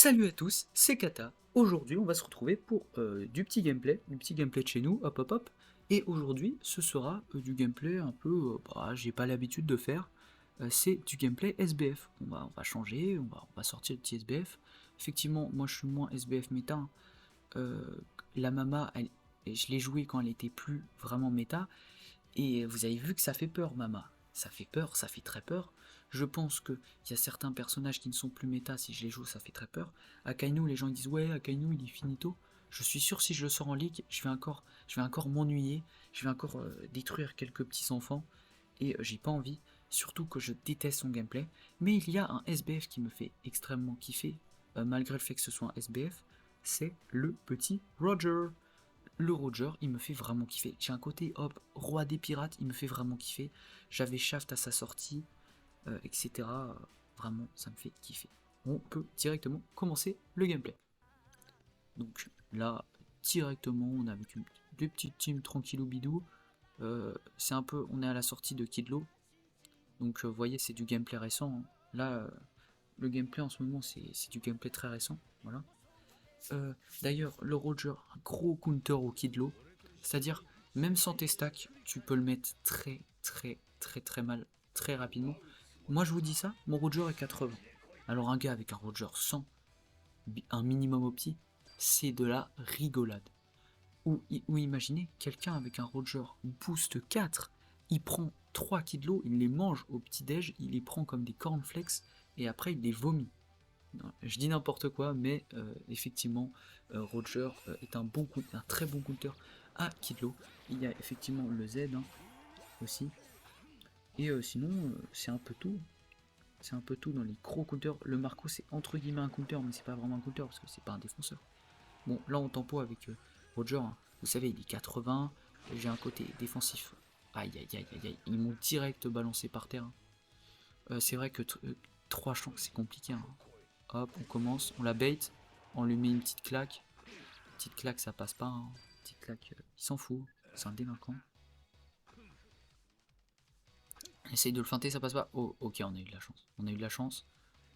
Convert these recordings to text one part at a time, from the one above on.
Salut à tous, c'est Kata. Aujourd'hui, on va se retrouver pour du petit gameplay de chez nous, hop hop hop. Et aujourd'hui, ce sera du gameplay un peu, j'ai pas l'habitude de faire. C'est du gameplay SBF. On va changer, on va sortir le petit SBF. Effectivement, moi je suis moins SBF méta, hein. Euh, la Mama, je l'ai joué quand elle était plus vraiment méta. Et vous avez vu que ça fait peur, Mama. Ça fait peur, ça fait très peur. Je pense qu'il y a certains personnages qui ne sont plus méta, si je les joue, ça fait très peur. Akainu, les gens ils disent ouais, Akainu il est finito. Je suis sûr si je le sors en ligue, je vais encore m'ennuyer, je vais encore détruire quelques petits enfants. Et j'ai pas envie, surtout que je déteste son gameplay. Mais il y a un SBF qui me fait extrêmement kiffer, malgré le fait que ce soit un SBF, c'est le petit Roger. Le Roger, il me fait vraiment kiffer. J'ai un côté, hop, roi des pirates, il me fait vraiment kiffer. J'avais Shaft à sa sortie, etc. Vraiment, ça me fait kiffer. On peut directement commencer le gameplay. Donc là, directement, on est avec deux petites teams tranquillou bidou. C'est un peu, on est à la sortie de Kidlo. Donc vous voyez, c'est du gameplay récent, hein. Là, le gameplay en ce moment, c'est du gameplay très récent. Voilà. D'ailleurs, le Roger, un gros counter au Kidlo. C'est-à-dire, même sans tes stacks, tu peux le mettre très mal, très rapidement. Moi, je vous dis ça, mon Roger est 80. Alors, un gars avec un Roger 100, un minimum opti, c'est de la rigolade. Ou imaginez, quelqu'un avec un Roger boost 4, il prend 3 Kidlo, il les mange au petit-déj, il les prend comme des cornflakes, et après, il les vomit. Non, je dis n'importe quoi, mais effectivement, Roger est un très bon counter à Kidlo. Il y a effectivement le Z, hein, aussi. Et sinon, c'est un peu tout. C'est un peu tout dans les gros counters. Le Marco, c'est entre guillemets un counter, mais c'est pas vraiment un counter parce que c'est pas un défenseur. Bon, là, on tempo avec Roger, hein. Vous savez, il est 80. J'ai un côté défensif. Aïe aïe aïe aïe aïe. Ils m'ont direct balancé par terre, hein. C'est vrai que 3 champs, c'est compliqué, hein. Hop, on commence, on la bait, on lui met une petite claque. Petite claque, ça passe pas, hein. Petite claque, il s'en fout, c'est un délinquant. On essaye de le feinter, ça passe pas. Oh, ok, on a eu de la chance. On a eu de la chance.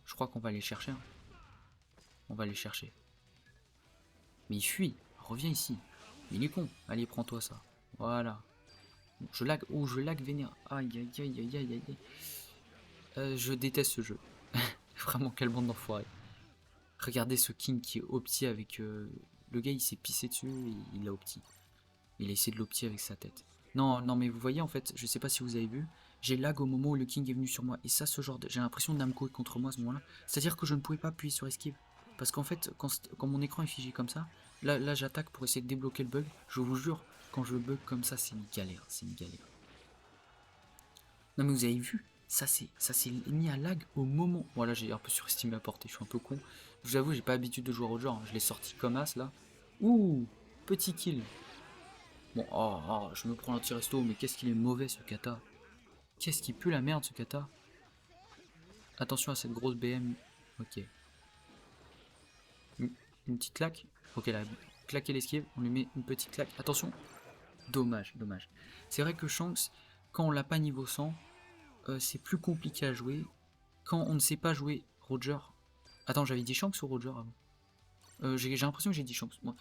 Je crois qu'on va aller chercher, hein. On va aller chercher. Mais il fuit, reviens ici. Mais il est con. Allez, prends-toi ça. Voilà. Je lag, oh, je lag vénère. Aïe, aïe, aïe, aïe, aïe, aïe. Je déteste ce jeu. Vraiment, quelle bande d'enfoirés. Regardez ce king qui est opti avec... le gars, il s'est pissé dessus et il l'a opti. Il a essayé de l'opti avec sa tête. Non, non, mais vous voyez, en fait, je sais pas si vous avez vu, j'ai lag au moment où le king est venu sur moi. Et ça, ce genre de... J'ai l'impression que Namco est contre moi à ce moment-là. C'est-à-dire que je ne pouvais pas appuyer sur esquive. Parce qu'en fait, quand mon écran est figé comme ça, là j'attaque pour essayer de débloquer le bug. Je vous jure, quand je bug comme ça, c'est une galère. C'est une galère. Non, mais vous avez vu, ça s'est mis à lag au moment. Voilà, j'ai un peu surestimé la portée, je suis un peu con. Je vous avoue, j'ai pas l'habitude de jouer au Roger, hein. Je l'ai sorti comme as là. Ouh, petit kill. Bon, je me prends l'anti-resto, mais qu'est-ce qu'il est mauvais ce kata. Qu'est-ce qui pue la merde ce kata. Attention à cette grosse BM. Ok. Une petite claque. Ok, là, claquer l'esquive, on lui met une petite claque. Attention. Dommage, dommage. C'est vrai que Shanks, quand on l'a pas niveau 100, c'est plus compliqué à jouer. Quand on ne sait pas jouer Roger. Attends, j'avais dit Shanks ou Roger avant? J'ai l'impression que j'ai dit Shanks. Moi.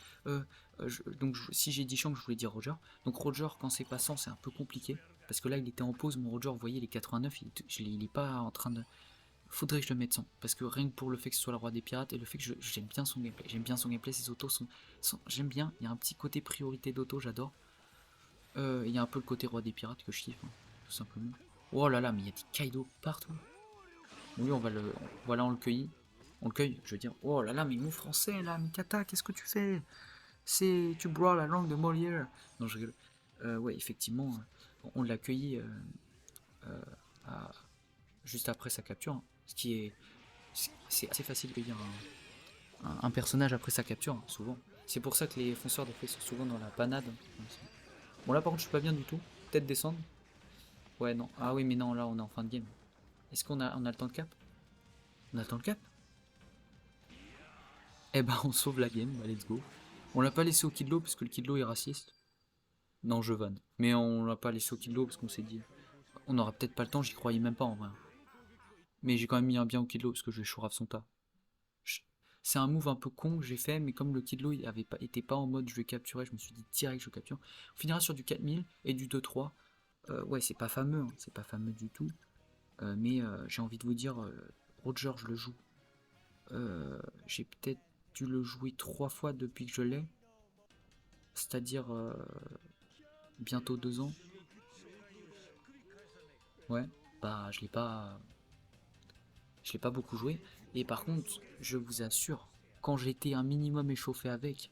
Donc si j'ai dit Shanks, je voulais dire Roger. Donc Roger, quand c'est pas 100, c'est un peu compliqué. Parce que là, il était en pause. Mon Roger, vous voyez, les 89, il est pas en train de... Faudrait que je le mette 100. Parce que rien que pour le fait que ce soit le roi des pirates et le fait que j'aime bien son gameplay. J'aime bien son gameplay, ses autos sont j'aime bien. Il y a un petit côté priorité d'auto, j'adore. Il y a un peu le côté roi des pirates que je kiffe, hein, tout simplement. Oh là là, mais il y a des Kaido partout. Lui, voilà, on le cueillit. On le cueille, je veux dire. Oh là là, mais mon français là, Mikata, qu'est-ce que tu fais? Tu bois la langue de Molière. Non, je rigole. Ouais, effectivement, on l'a cueilli à- juste après sa capture, hein. Ce qui est. C'est assez facile de cueillir un personnage après sa capture, hein, souvent. C'est pour ça que les fonceurs de fait sont souvent dans la panade, hein. Bon, là par contre, je suis pas bien du tout. Peut-être descendre. Ouais, non. Ah oui, mais non, là on est en fin de game. Est-ce qu'on a le temps de cap? On a le temps de cap? Eh ben, on sauve la game, bah, let's go. On l'a pas laissé au Kidlo parce que le Kidlo est raciste. Non, je vanne. Mais on l'a pas laissé au Kidlo parce qu'on s'est dit, on aura peut-être pas le temps, j'y croyais même pas en vrai. Mais j'ai quand même mis un bien au Kidlo parce que je vais chourave son tas. C'est un move un peu con que j'ai fait, mais comme le Kidlo était pas en mode je vais capturer, je me suis dit direct je capture. On finira sur du 4000 et du 2-3. Ouais, c'est pas fameux, hein, c'est pas fameux du tout. Mais j'ai envie de vous dire, Roger, je le joue. J'ai peut-être dû le jouer 3 fois depuis que je l'ai. C'est-à-dire bientôt 2 ans. Ouais, bah je l'ai pas beaucoup joué. Et par contre, je vous assure, quand j'étais un minimum échauffé avec,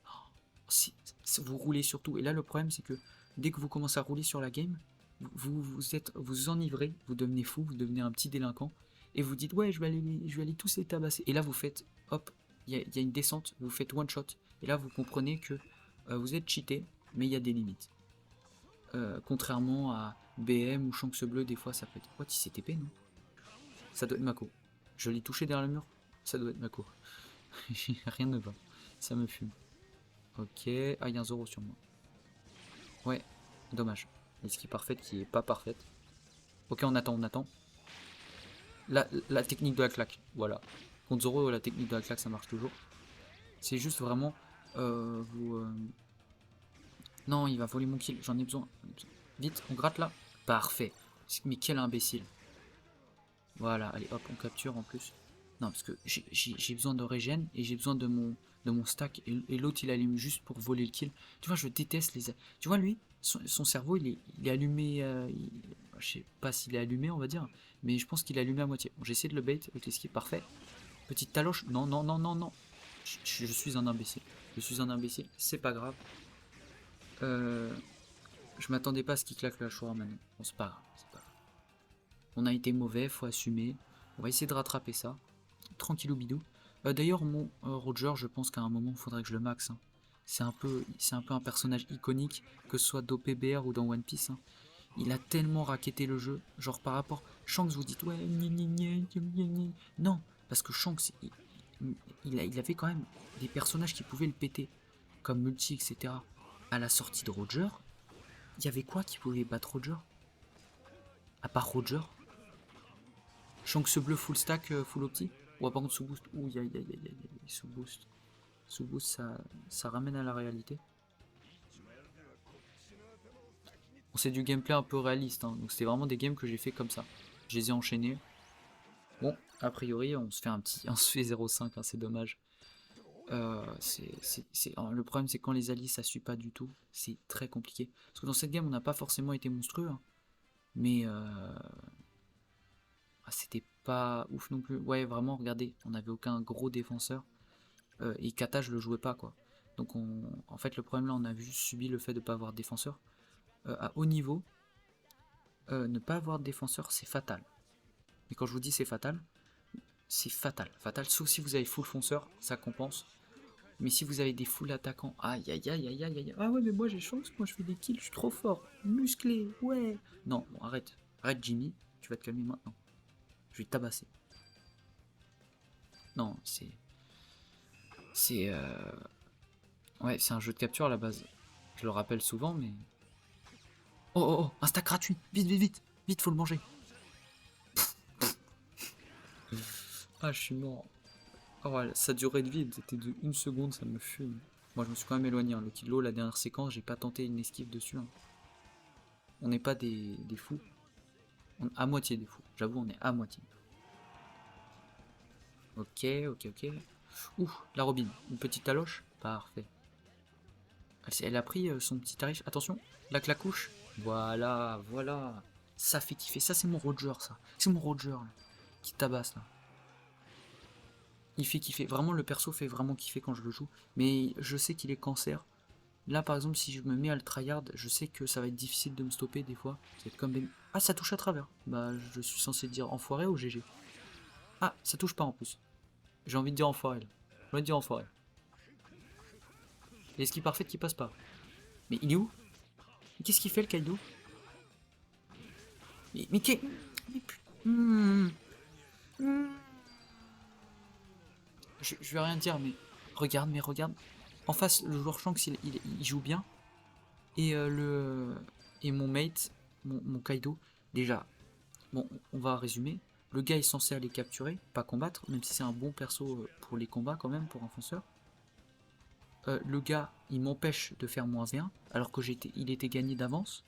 vous roulez surtout. Et là, le problème, c'est que dès que vous commencez à rouler sur la game, vous enivrez, vous devenez fou, vous devenez un petit délinquant, et vous dites ouais, je vais aller tous les tabasser. Et là, vous faites, hop, il y a une descente, vous faites one shot. Et là, vous comprenez que vous êtes cheaté, mais il y a des limites. Contrairement à BM ou Shanks Bleu, des fois ça peut être. What, il s'est TP, non? Ça doit être Mako. Je l'ai touché derrière le mur. Ça doit être Mako. Rien ne va. Ça me fume. Ok. Ah, il y a un Zoro sur moi. Ouais, dommage. L'esquive parfaite qui est pas parfaite. Ok, on attend, on attend. La technique de la claque. Voilà. Contre Zoro, la technique de la claque, ça marche toujours. C'est juste vraiment. Non, il va voler mon kill. J'en ai besoin. Vite, on gratte là. Parfait. Mais quel imbécile. Voilà, allez hop, on capture en plus. Non, parce que j'ai besoin de régène et j'ai besoin de mon stack. Et l'autre, il allume juste pour voler le kill. Tu vois, je déteste les... Tu vois, lui, son cerveau, il est allumé... je sais pas s'il est allumé, on va dire. Mais je pense qu'il est allumé à moitié. Bon, j'essaie de le bait avec l'esquive, parfait. Petite taloche. Non, non, non, non, non. Je suis un imbécile. Je suis un imbécile. C'est pas grave. Je m'attendais pas à ce qu'il claque la Shoah maintenant. Bon, c'est pas grave. C'est pas grave. On a été mauvais, faut assumer. On va essayer de rattraper ça. Tranquillou bidou. D'ailleurs, mon Roger, je pense qu'à un moment, il faudrait que je le max. Hein. C'est un peu un personnage iconique, que ce soit dans PBR ou dans One Piece. Hein. Il a tellement racketté le jeu. Genre par rapport... Shanks, vous dites, ouais, non, parce que Shanks, il avait quand même des personnages qui pouvaient le péter, comme Multi, etc. À la sortie de Roger, il y avait quoi qui pouvait battre Roger? À part Roger? Shanks bleu full stack, full opti? Ouais, par contre, sous boost. Ouh, sous boost. Sous boost, ça ramène à la réalité. Bon, c'est du gameplay un peu réaliste, hein, donc c'était vraiment des games que j'ai fait comme ça. Je les ai enchaînés. Bon, a priori, on se fait on se fait 0,5, hein, c'est dommage. Le problème, c'est quand les alliés ça suit pas du tout, c'est très compliqué. Parce que dans cette game, on n'a pas forcément été monstrueux, hein, mais c'était pas ouf non plus. Ouais, vraiment, regardez, on n'avait aucun gros défenseur. Et Kata, je le jouais pas, quoi. Donc, en fait, le problème là, on a juste subi le fait de ne pas avoir de défenseur. À haut niveau, ne pas avoir de défenseur, c'est fatal. Et quand je vous dis c'est fatal, c'est fatal. Fatal, sauf si vous avez full fonceur, ça compense. Mais si vous avez des full attaquants, aïe aïe aïe aïe aïe aïe. Ah ouais, mais moi j'ai chance, moi je fais des kills, je suis trop fort. Musclé, ouais. Non, bon, arrête. Arrête, Jimmy, tu vas te calmer maintenant. Je vais te tabasser. Non, c'est. Ouais, c'est un jeu de capture à la base. Je le rappelle souvent, mais. Oh oh oh, un stack gratuit. Vite, vite, vite. Vite, faut le manger. Ah, je suis mort. Oh, ouais, sa durée de vie était de 1 seconde, ça me fume. Moi, je me suis quand même éloigné. Hein. Le kilo, la dernière séquence, j'ai pas tenté une esquive dessus. Hein. On n'est pas des fous. On est à moitié des fous. J'avoue, on est à moitié. Ok, ok, ok. Ouh, la Robin. Une petite taloche. Parfait. Elle a pris son petit tarif. Attention, la clacouche. Voilà, voilà. Ça fait kiffer. Ça, c'est mon Roger, ça. C'est mon Roger, là, qui tabasse, là. Il fait kiffer. Vraiment, le perso fait vraiment kiffer quand je le joue. Mais je sais qu'il est cancer. Là, par exemple, si je me mets à le tryhard, je sais que ça va être difficile de me stopper des fois. Ça va être comme des... Ah, ça touche à travers. Bah, je suis censé dire enfoiré ou GG. Ah, ça touche pas en plus. J'ai envie de dire enfoiré, là. J'ai envie de dire enfoiré. Et ce qui est parfait qui passe pas. Mais il est où? Qu'est-ce qu'il fait, le Kaido? Mais qu'est... Mais je vais rien dire, mais regarde, En face, le joueur Shanks, il joue bien. Et et mon mate, mon Kaido, déjà, bon, on va résumer. Le gars est censé aller capturer, pas combattre, même si c'est un bon perso pour les combats quand même, pour un fonceur. Le gars, il m'empêche de faire moins 1, alors que il était gagné d'avance.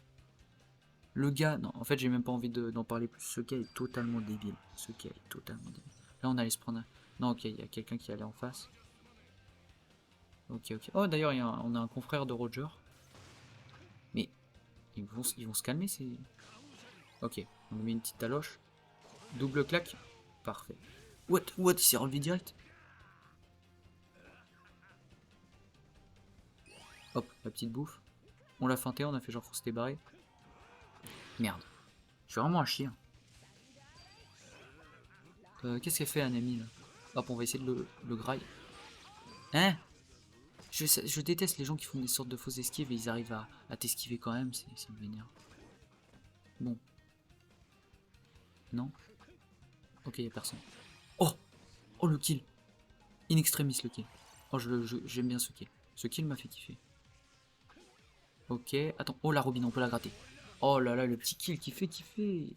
Le gars, non, en fait, j'ai même pas envie d'en parler plus. Ce gars est totalement débile. Ce gars est totalement débile. Là, on allait se prendre un... Non, ok, il y a quelqu'un qui allait en face. Ok, ok. Oh, d'ailleurs, on a un confrère de Roger. Mais ils vont se calmer, c'est... Ok, on lui met une petite taloche. Double claque. Parfait. What? Il s'est relevé direct. Hop, la petite bouffe. On l'a feinté, on a fait genre qu'on s'était barré. Merde. Je suis vraiment un chien. Qu'est-ce qu'elle fait, Anami, là? Hop, on va essayer de le graille. Hein? Je déteste les gens qui font des sortes de fausses esquives et ils arrivent à t'esquiver quand même, c'est me vénère. Bon. Non? Ok, y'a personne. Oh! Oh, le kill! In extremis, le kill. Oh, j'aime bien ce kill. Ce kill m'a fait kiffer. Ok, attends. Oh, la robine, on peut la gratter. Oh là là, le petit kill qui fait kiffer.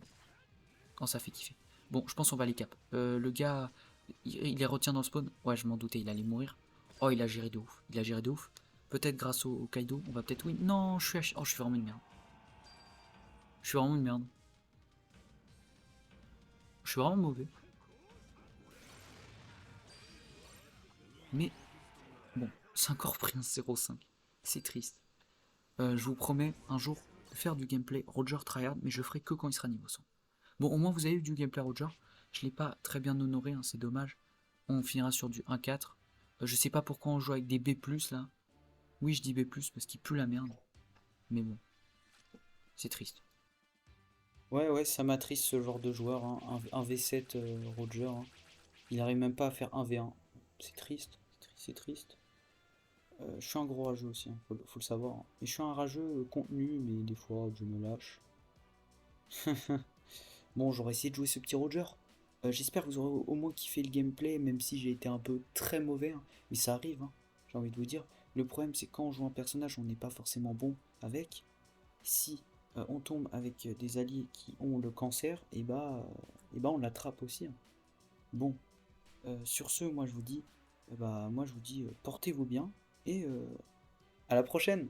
Oh, ça fait kiffer. Bon, je pense qu'on va les cap. Le gars, il les retient dans le spawn. Ouais, je m'en doutais, il allait mourir. Oh, il a géré de ouf. Il a géré de ouf. Peut-être grâce au Kaido, on va peut-être win. Non, oh, je suis vraiment une merde. Je suis vraiment une merde. Je suis vraiment mauvais. Mais, bon, c'est encore pris un 0,5. C'est triste. Je vous promets un jour de faire du gameplay Roger Tryhard, mais je le ferai que quand il sera niveau 100. Bon, au moins vous avez eu du gameplay Roger. Je l'ai pas très bien honoré, hein, c'est dommage. On finira sur du 1-4. Je sais pas pourquoi on joue avec des B+, là. Oui, je dis B+, parce qu'il pue la merde. Mais bon, c'est triste. Ouais, ça m'attriste ce genre de joueur, hein. Un V7 Roger, hein. Il arrive même pas à faire un V1. C'est triste, c'est triste. Je suis un gros rageux aussi, hein, faut le savoir, hein. Et je suis un rageux contenu, mais des fois je me lâche. Bon, j'aurais essayé de jouer ce petit Roger. J'espère que vous aurez au moins kiffé le gameplay, même si j'ai été un peu très mauvais, hein. Mais ça arrive, hein, j'ai envie de vous dire. Le problème, c'est quand on joue un personnage, on n'est pas forcément bon avec. Si on tombe avec des alliés qui ont le cancer, et bah on l'attrape aussi, hein. Bon, sur ce, moi je vous dis, portez-vous bien et à la prochaine.